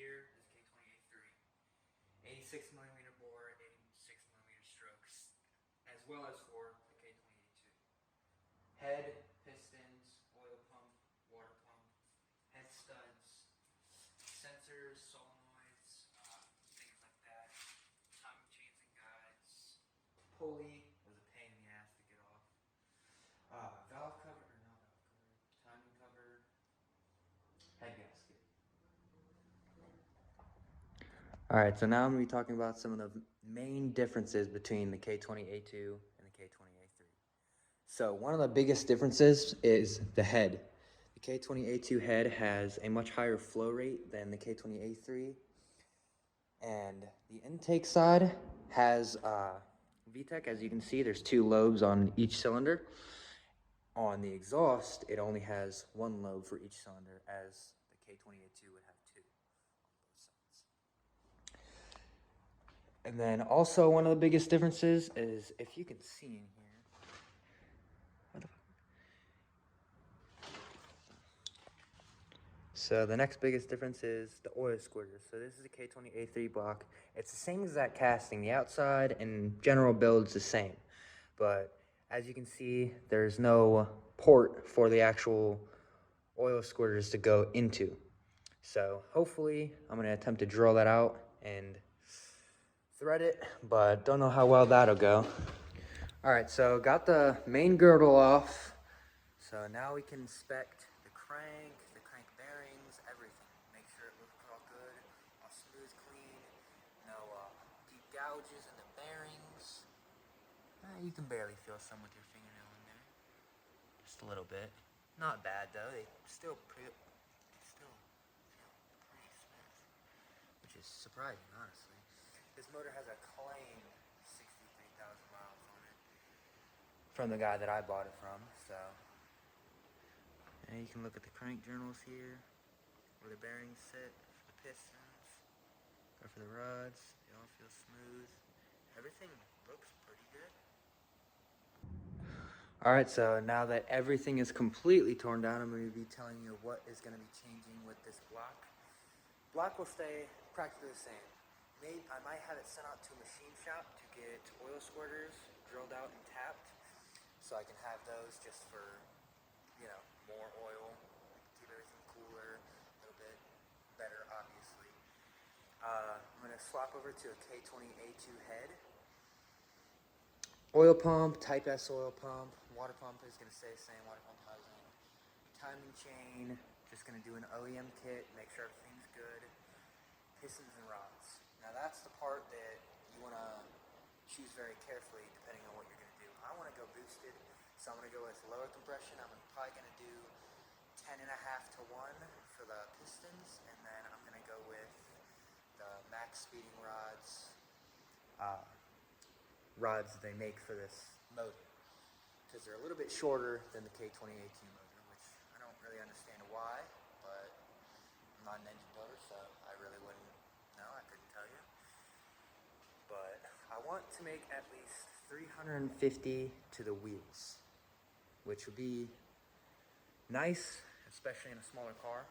here is K20a3. 86 millimeter bore, 86 millimeter strokes, as well as for the K20a2. Head, pistons, oil pump, water pump, head studs, sensors, solenoids, things like that, timing chains and guides, pulley was a pain in the ass to get off, valve cover, or not valve cover, timing cover, head gasket. Alright, so now I'm going to be talking about some of the main differences between the K20a2 and the K20a3. So one of the biggest differences is the head. The K20a2 head has a much higher flow rate than the K20a3. And the intake side has VTEC. As you can see, there's 2 lobes on each cylinder. On the exhaust, it only has 1 lobe for each cylinder, as the K20a2 would have 2 on both sides. And then also one of the biggest differences is, if you can see in here, so the next biggest difference is the oil squirter. So this is a K20a3 block. It's the same exact casting. The outside and general build's the same. But as you can see, there's no port for the actual oil squirters to go into. So hopefully I'm going to attempt to drill that out and thread it, but don't know how well that'll go. Alright, so got the main girdle off. So now we can inspect the crank bearings, everything. Make sure it looks all good, all smooth, clean, no deep gouges in the bearings. You can barely feel some with your fingernail in there. Just a little bit. Not bad though, they still feel pretty smooth, which is surprising, honestly. This motor has a claimed 63,000 miles on it from the guy that I bought it from, so. And you can look at the crank journals here, where the bearings sit for the pistons, or for the rods. They all feel smooth. Everything looks pretty good. Alright, so now that everything is completely torn down, I'm going to be telling you what is going to be changing with this block. Block will stay practically the same. I might have it sent out to a machine shop to get oil squirters drilled out and tapped, so I can have those just for, you know, more oil, keep everything cooler, a little bit better, obviously. I'm going to swap over to a K20a2 head. Oil pump, Type S oil pump. Water pump is going to stay the same, water pump housing. Timing chain, just going to do an OEM kit, make sure everything's good. Pistons and rods. Now that's the part that you want to choose very carefully depending on what you're going to do. I want to go boosted, so I'm going to go with lower compression. I'm probably going to do 10.5 to 1 for the pistons, and then I'm going to go with the max speeding rods that they make for this motor, because they're a little bit shorter than the K20a2 motor, which I don't really understand why, but I'm not an engine builder, so I really wouldn't know. I couldn't tell you. But I want to make at least 350 to the wheels, which would be nice, especially in a smaller car.